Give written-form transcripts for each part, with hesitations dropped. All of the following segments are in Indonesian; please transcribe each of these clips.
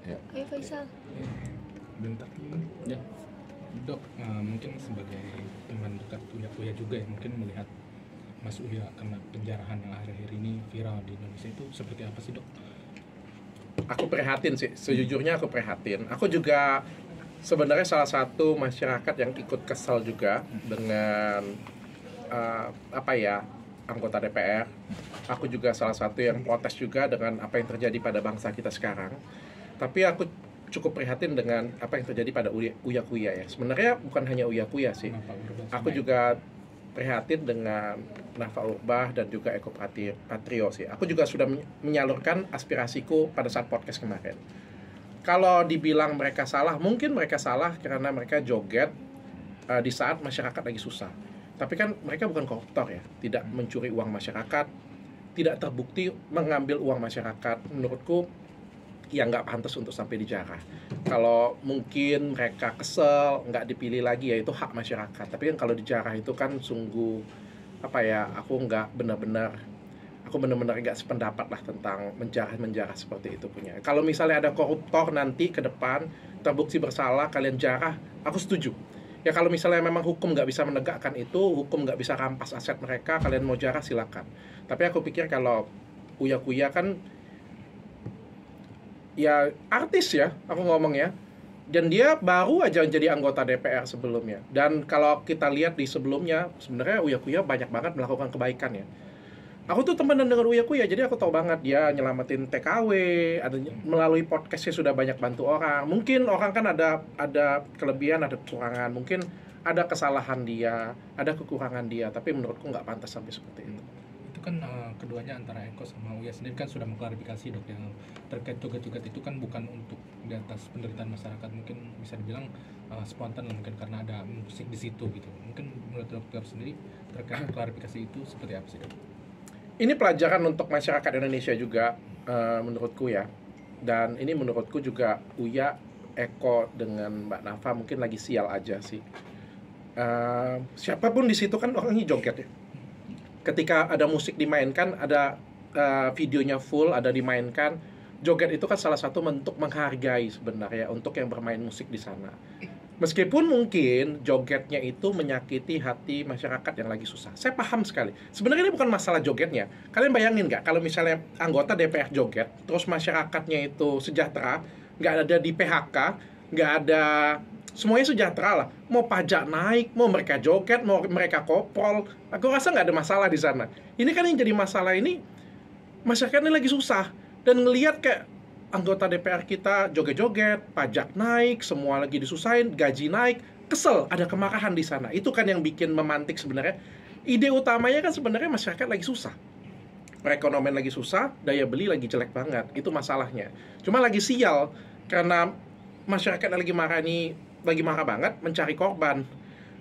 Ya. Ayo Faisal. Bentar. Ya. Dok, mungkin sebagai teman dekat Uya juga ya, mungkin melihat Mas Uya kena penjarahan yang akhir-akhir ini viral di Indonesia itu seperti apa sih, Dok? Aku prihatin sih, sejujurnya aku prihatin. Aku juga sebenarnya salah satu masyarakat yang ikut kesal juga dengan anggota DPR. Aku juga salah satu yang protes juga dengan apa yang terjadi pada bangsa kita sekarang. Tapi aku cukup prihatin dengan apa yang terjadi pada Uya Kuya ya. Sebenarnya bukan hanya Uya Kuya sih. Aku juga prihatin dengan Nafa Urbach dan juga Eko Patrio sih. Aku juga sudah menyalurkan aspirasiku pada saat podcast kemarin. Kalau dibilang mereka salah, mungkin mereka salah karena mereka joget di saat masyarakat lagi susah. Tapi kan mereka bukan koruptor ya, tidak mencuri uang masyarakat, tidak terbukti mengambil uang masyarakat. Menurutku yang nggak pantas untuk sampai dijarah. Kalau mungkin mereka kesel, nggak dipilih lagi ya itu hak masyarakat. Tapi kan kalau dijarah itu kan sungguh aku benar-benar nggak sependapat lah tentang menjarah seperti itu punya. Kalau misalnya ada koruptor nanti ke depan terbukti bersalah kalian jarah, aku setuju. Ya kalau misalnya memang hukum nggak bisa menegakkan itu, hukum nggak bisa rampas aset mereka, kalian mau jarah silakan. Tapi aku pikir kalau Uya Kuya kan ya artis ya, aku ngomong ya. Dan dia baru aja jadi anggota DPR sebelumnya. Dan kalau kita lihat di sebelumnya, sebenarnya Uya Kuya banyak banget melakukan kebaikan ya. Aku tuh temenan dengan Uya Kuya, jadi aku tahu banget dia nyelamatin TKW, melalui podcastnya sudah banyak bantu orang. Mungkin orang kan ada kelebihan, ada kekurangan, mungkin ada kesalahan dia, ada kekurangan dia, tapi menurutku nggak pantas sampai seperti itu. Itu kan keduanya antara Eko sama Uya sendiri kan sudah mengklarifikasi, Dok, yang terkait joget-joget itu kan bukan untuk di atas penderitaan masyarakat, mungkin bisa dibilang spontan lah, mungkin karena ada musik di situ gitu. Mungkin menurut dokter sendiri terkait klarifikasi itu seperti apa sih, Dok? Ini pelajaran untuk masyarakat Indonesia juga menurutku ya. Dan ini menurutku juga Uya, Eko dengan Mbak Nafa mungkin lagi sial aja sih. Siapapun di situ kan orangnya joget ya. Ketika ada musik dimainkan, ada videonya full, ada dimainkan, joget itu kan salah satu bentuk menghargai sebenarnya untuk yang bermain musik di sana. Meskipun mungkin jogetnya itu menyakiti hati masyarakat yang lagi susah. Saya paham sekali. Sebenarnya ini bukan masalah jogetnya. Kalian bayangin nggak kalau misalnya anggota DPR joget, terus masyarakatnya itu sejahtera, nggak ada di PHK, nggak ada, semuanya sejahtera lah. Mau pajak naik, mau mereka joget, mau mereka kopol, aku rasa nggak ada masalah di sana. Ini kan yang jadi masalah ini, masyarakat ini lagi susah. Dan ngelihat kayak anggota DPR kita joget-joget, pajak naik, semua lagi disusahin, gaji naik, kesel, ada kemarahan di sana. Itu kan yang bikin memantik sebenarnya. Ide utamanya kan sebenarnya masyarakat lagi susah. Perekonomian lagi susah, daya beli lagi jelek banget. Itu masalahnya. Cuma lagi sial karena masyarakat lagi marah banget, mencari korban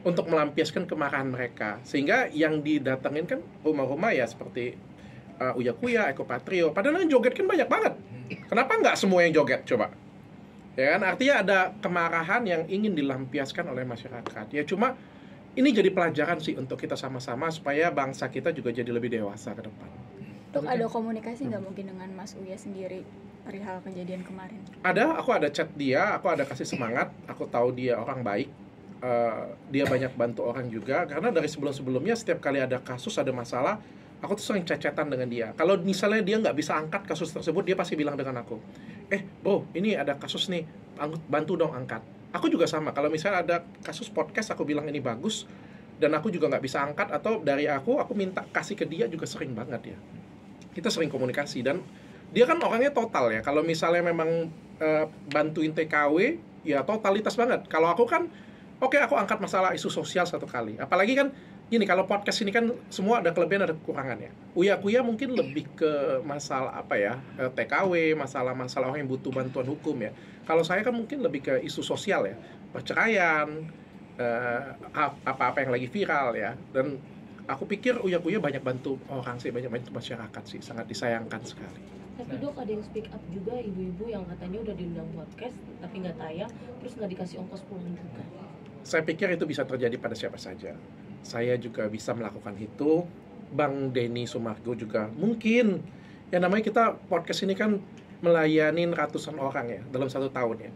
untuk melampiaskan kemarahan mereka. Sehingga yang didatengin kan rumah-rumah ya seperti Uya Kuya, Eko Patrio. Padahal yang joget kan banyak banget. Kenapa nggak semua yang joget coba? Ya kan, artinya ada kemarahan yang ingin dilampiaskan oleh masyarakat. Ya cuma ini jadi pelajaran sih untuk kita sama-sama supaya bangsa kita juga jadi lebih dewasa ke depan. Dok, ada komunikasi nggak mungkin dengan Mas Uya sendiri perihal kejadian kemarin? Aku ada chat dia, aku ada kasih semangat. Aku tahu dia orang baik. Dia banyak bantu orang juga. Karena dari sebelum-sebelumnya setiap kali ada kasus, ada masalah, aku tuh sering chat-chatan dengan dia. Kalau misalnya dia nggak bisa angkat kasus tersebut, dia pasti bilang dengan aku, bro, ini ada kasus nih, bantu dong angkat. Aku juga sama, kalau misalnya ada kasus podcast, aku bilang ini bagus, dan aku juga nggak bisa angkat, atau dari aku minta kasih ke dia juga sering banget ya. Kita sering komunikasi, dan dia kan orangnya total ya. Kalau misalnya memang bantuin TKW, ya totalitas banget. Kalau aku kan, oke, aku angkat masalah isu sosial satu kali. Apalagi kan, gini, kalau podcast ini kan semua ada kelebihan ada kekurangannya. Uya Kuya mungkin lebih ke masalah TKW, masalah-masalah orang yang butuh bantuan hukum ya. Kalau saya kan mungkin lebih ke isu sosial ya, perceraian, apa-apa yang lagi viral ya. Dan aku pikir Uya Kuya banyak bantu orang sih, banyak bantu masyarakat sih, sangat disayangkan sekali. Tapi Dok, ada yang speak up juga, ibu-ibu yang katanya udah diundang podcast tapi nggak tayang, terus nggak dikasih ongkos pulang juga. Saya pikir itu bisa terjadi pada siapa saja. Saya juga bisa melakukan itu. Bang Denny Sumargo juga mungkin. Ya namanya kita podcast ini kan melayani ratusan orang ya dalam 1 tahun ya.